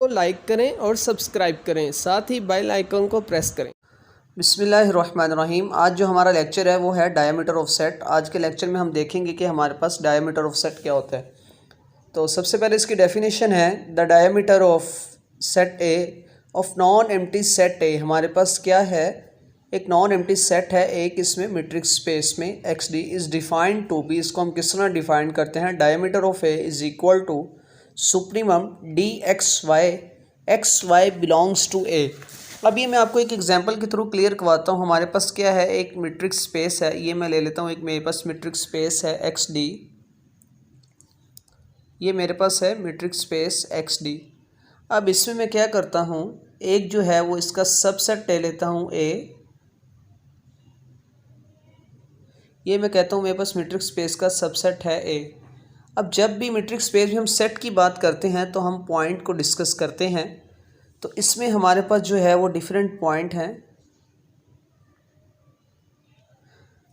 को लाइक करें और सब्सक्राइब करें, साथ ही बेल आइकन को प्रेस करें। बिस्मिल्लाहिर्रहमानिर्रहीम। आज जो हमारा लेक्चर है वो है डायमीटर ऑफ सेट। आज के लेक्चर में हम देखेंगे कि हमारे पास डायमीटर ऑफ सेट क्या होता है। तो सबसे पहले इसकी डेफिनेशन है the diameter of set A of non empty set ए। हमारे पास क्या है, एक नॉन एम्प्टी सेट है एक, इसमें मीट्रिक स्पेस में X D is defined to be. इसको हम किस तरह डिफाइन करते हैं, diameter of A is equal to supremum D X Y belongs to A. अब ये मैं आपको एक एग्जांपल के थ्रू क्लियर करवाता हूँ। हमारे पास क्या है, एक मीट्रिक स्पेस है, ये मैं ले लेता हूँ, एक मेरे पास मीट्रिक स्पेस है एक्स डी, ये मेरे पास है मीट्रिक स्पेस एक्स डी। अब इसमें मैं क्या करता हूँ, एक जो है वो इसका सबसेट ले लेता हूँ ए, ये मैं कहता हूँ मेरे पास मीट्रिक स्पेस का सबसेट है ए। अब जब भी मीट्रिक स्पेस में हम सेट की बात करते हैं तो हम पॉइंट को डिस्कस करते हैं। तो इसमें हमारे पास जो है वो डिफरेंट पॉइंट हैं,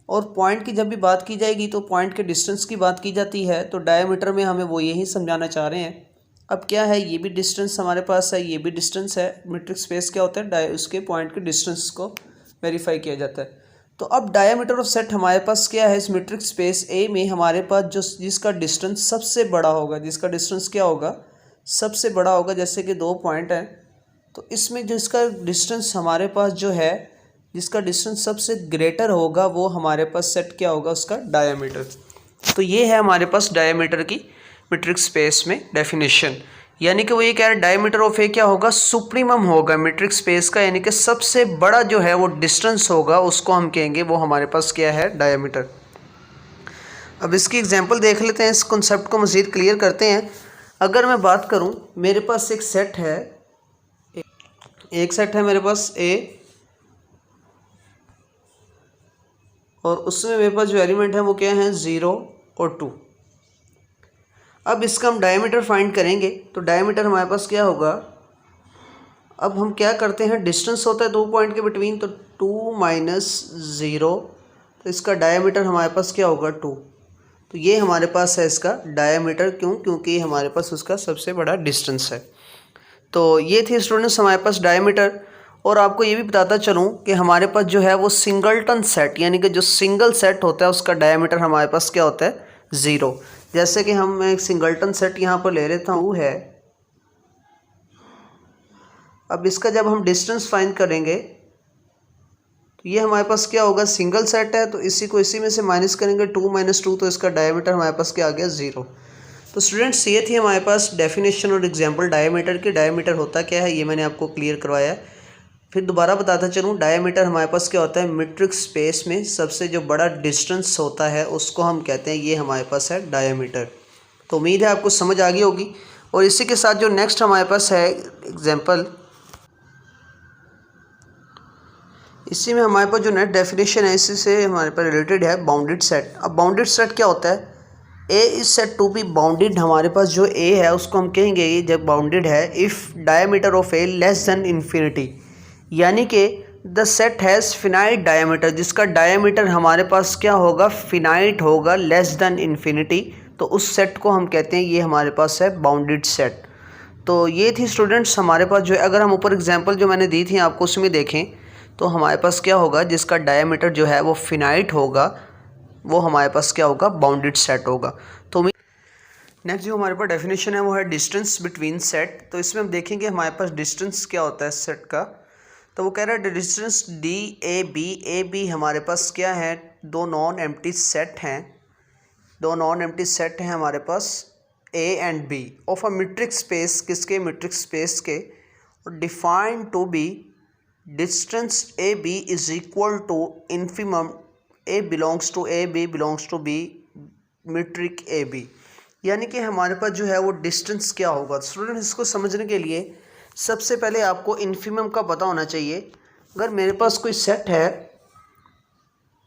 और पॉइंट की जब भी बात की जाएगी तो पॉइंट के डिस्टेंस की बात की जाती है। तो डायमीटर में हमें वो यही समझाना चाह रहे हैं। अब क्या है, ये भी डिस्टेंस हमारे पास है, ये भी डिस्टेंस है। मीट्रिक स्पेस क्या होता है, उसके पॉइंट के डिस्टेंस को वेरीफाई किया जाता है। तो अब डायमीटर ऑफ सेट हमारे पास क्या है, इस मीट्रिक स्पेस ए में हमारे पास जो जिसका डिस्टेंस सबसे बड़ा होगा, जिसका डिस्टेंस क्या होगा, सबसे बड़ा होगा। जैसे कि दो पॉइंट हैं, तो इसमें जिसका डिस्टेंस हमारे पास जो है, जिसका डिस्टेंस सबसे ग्रेटर होगा, वो हमारे पास सेट क्या होगा, उसका डायमीटर। तो ये है हमारे पास डायमीटर की मीट्रिक स्पेस में डेफिनेशन। यानी कि वो ये कह रहा है डायमीटर ऑफ ए क्या होगा, सुप्रीमम होगा मीट्रिक स्पेस का, यानी कि सबसे बड़ा जो है वो डिस्टेंस होगा, उसको हम कहेंगे वो हमारे पास क्या है, डायमीटर। अब इसकी एग्जांपल देख लेते हैं, इस कॉन्सेप्ट को मज़ीद क्लियर करते हैं। अगर मैं बात करूं, मेरे पास एक सेट है, मेरे पास ए, और उसमें मेरे पास जो एलिमेंट है वो क्या है, 0 और 2। अब इसका हम डायमीटर फाइंड करेंगे। तो डायमीटर हमारे पास क्या होगा, अब हम क्या करते हैं, डिस्टेंस होता है दो पॉइंट के बिटवीन, तो 2 माइनस 0, तो इसका डायमीटर हमारे पास क्या होगा, 2। तो ये हमारे पास है इसका डायमीटर। क्यों? क्योंकि हमारे पास उसका सबसे बड़ा डिस्टेंस है। तो ये थी स्टूडेंट्स हमारे पास डायमीटर। और आपको ये भी बताता चलूँ कि हमारे पास जो है वो सिंगलटन सेट, यानी कि जो सिंगल सेट होता है उसका डायमीटर हमारे पास क्या होता है, 0। जैसे कि हम एक सिंगलटन सेट यहाँ पर ले लेता हूँ है। अब इसका जब हम डिस्टेंस फाइंड करेंगे तो ये हमारे पास क्या होगा, सिंगल सेट है, तो इसी को इसी में से माइनस करेंगे, 2 माइनस 2, तो इसका डायमीटर हमारे पास क्या आ गया, 0। तो स्टूडेंट्स ये थी हमारे पास डेफिनेशन और एग्जांपल डायमीटर की। डायमीटर होता क्या है ये मैंने आपको क्लियर करवाया है। फिर दोबारा बताता चलूँ, डायमीटर हमारे पास क्या होता है, मीट्रिक स्पेस में सबसे जो बड़ा डिस्टेंस होता है उसको हम कहते हैं, ये हमारे पास है डायमीटर। तो उम्मीद है आपको समझ आ गई होगी। और इसी के साथ जो नेक्स्ट हमारे पास है एग्जाम्पल, इसी में हमारे पास जो नेक्स्ट डेफिनेशन है इसी से हमारे पास रिलेटेड है बाउंडेड सेट। अब बाउंडेड सेट क्या होता है, A is said to be bounded. हमारे पास जो ए है उसको हम कहेंगे ये जब बाउंडेड है, if diameter of A less than infinity, यानी कि the set has finite diameter, जिसका डायमीटर हमारे पास क्या होगा, फिनाइट होगा, लेस देन इन्फिनिटी। तो उस सेट को हम कहते हैं ये हमारे पास है बाउंडेड सेट। तो ये थी स्टूडेंट्स हमारे पास जो है, अगर हम ऊपर एग्जांपल जो मैंने दी थी आपको उसमें देखें तो हमारे पास क्या होगा, जिसका डायमीटर जो है वो फिनाइट होगा, वो हमारे पास क्या होगा, बाउंडेड सेट होगा। तो नेक्स्ट जो हमारे पास डेफिनेशन है वो है डिस्टेंस बिटवीन सेट। तो इसमें हम देखेंगे हमारे पास डिस्टेंस क्या होता है सेट का। तो वो कह रहा है डिस्टेंस ए बी हमारे पास क्या है, दो नॉन एम्प्टी सेट हैं, दो नॉन एम्प्टी सेट हैं हमारे पास A and B of a metric space, किसके, मीट्रिक स्पेस के, और define to be distance A B is equal to infimum A belongs to A, B belongs to B, metric A B. यानी कि हमारे पास जो है वो डिस्टेंस क्या होगा। स्टूडेंट इसको समझने के लिए सबसे पहले आपको इन्फिमम का पता होना चाहिए। अगर मेरे पास कोई सेट है,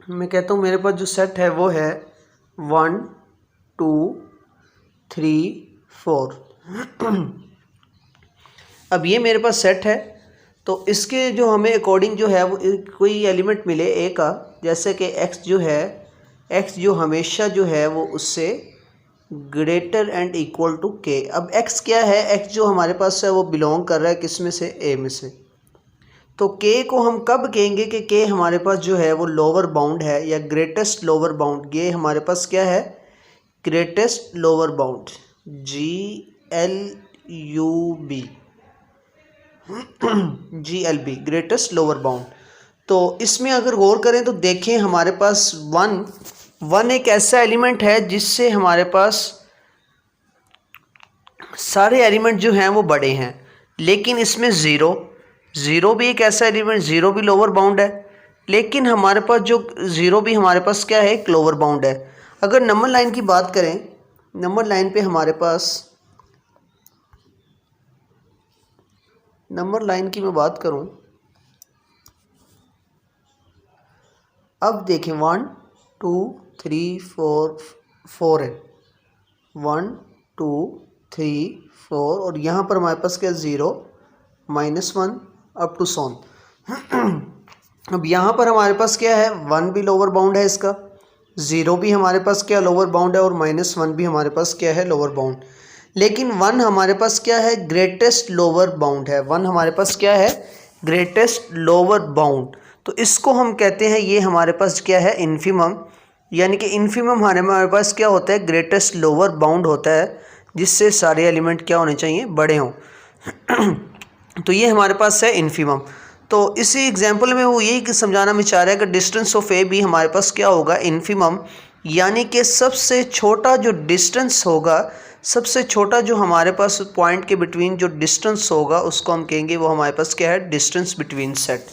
मैं कहता हूँ मेरे पास जो सेट है वो है 1 2 3 4। अब ये मेरे पास सेट है, तो इसके जो हमें अकॉर्डिंग जो है वो कोई एलिमेंट मिले ए का, जैसे कि एक्स जो है, एक्स जो हमेशा जो है वो उससे ग्रेटर एंड इक्वल टू के। अब x क्या है, x जो हमारे पास है वो बिलोंग कर रहा है किस में से, a में से। तो k को हम कब कहेंगे कि k हमारे पास जो है वो लोअर बाउंड है या ग्रेटेस्ट लोअर बाउंड। ये हमारे पास क्या है, greatest lower bound, GLUB, GLB, greatest lower bound. तो इसमें अगर गौर करें तो देखें हमारे पास वन एक ऐसा एलिमेंट है जिससे हमारे पास सारे एलिमेंट जो हैं वो बड़े हैं, लेकिन इसमें ज़ीरो भी एक ऐसा एलिमेंट, ज़ीरो भी लोअर बाउंड है, लेकिन हमारे पास जो ज़ीरो भी हमारे पास क्या है, एक लोअर बाउंड है। अगर नंबर लाइन की बात करें, नंबर लाइन पे हमारे पास, नंबर लाइन की मैं बात करूं, अब देखें 1 2 3 4 है, 1 2 3 4 और यहाँ पर हमारे पास क्या, 0 -1 अप टू सोन। अब यहाँ पर हमारे पास क्या है, 1 भी लोअर बाउंड है इसका, 0 भी हमारे पास क्या लोअर बाउंड है और -1 भी हमारे पास क्या है, लोअर बाउंड। लेकिन 1 हमारे पास क्या है, ग्रेटेस्ट लोअर बाउंड है। 1 हमारे पास क्या है, ग्रेटेस्ट लोअर बाउंड। तो इसको हम कहते हैं, ये हमारे पास क्या है, इन्फिमम, यानी कि इन्फिमम हमारे पास क्या होता है, ग्रेटेस्ट लोअर बाउंड होता है, जिससे सारे एलिमेंट क्या होने चाहिए, बड़े हों। तो ये हमारे पास है इन्फिमम। तो इसी एग्जांपल में वो यही समझाना मैं चाह रहा है कि डिस्टेंस ऑफ ए भी हमारे पास क्या होगा, इन्फिमम, यानी कि सबसे छोटा जो डिस्टेंस होगा, सबसे छोटा जो हमारे पास पॉइंट के बिटवीन जो डिस्टेंस होगा उसको हम कहेंगे वो हमारे पास क्या है, डिस्टेंस बिटवीन सेट।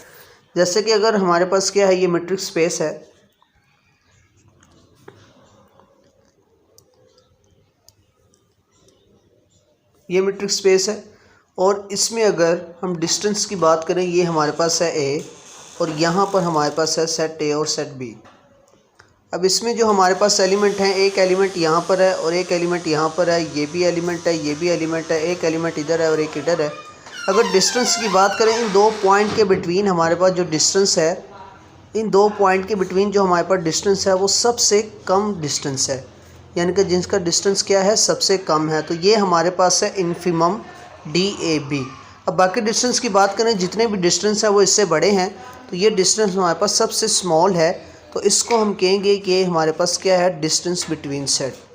जैसे कि अगर हमारे पास क्या है, ये मीट्रिक स्पेस है, ये मीट्रिक स्पेस है और इसमें अगर हम डिस्टेंस की बात करें, ये हमारे पास है ए और यहाँ पर हमारे पास है सेट ए और सेट बी। अब इसमें जो हमारे पास एलिमेंट हैं, एक एलिमेंट यहाँ पर है और एक एलिमेंट यहाँ पर है, ये भी एलिमेंट है, ये भी एलिमेंट है, एक एलिमेंट इधर है और एक इधर है। अगर डिस्टेंस की बात करें, इन दो पॉइंट के बिटवीन हमारे पास जो डिस्टेंस है, इन दो पॉइंट के बिटवीन जो हमारे पास डिस्टेंस है वो सबसे कम डिस्टेंस है, यानी कि जिसका डिस्टेंस क्या है, सबसे कम है। तो ये हमारे पास है इन्फिमम DAB। अब बाकी डिस्टेंस की बात करें, जितने भी डिस्टेंस है वो इससे बड़े हैं, तो ये डिस्टेंस हमारे पास सबसे स्मॉल है, तो इसको हम कहेंगे कि हमारे पास क्या है, डिस्टेंस बिटवीन सेट।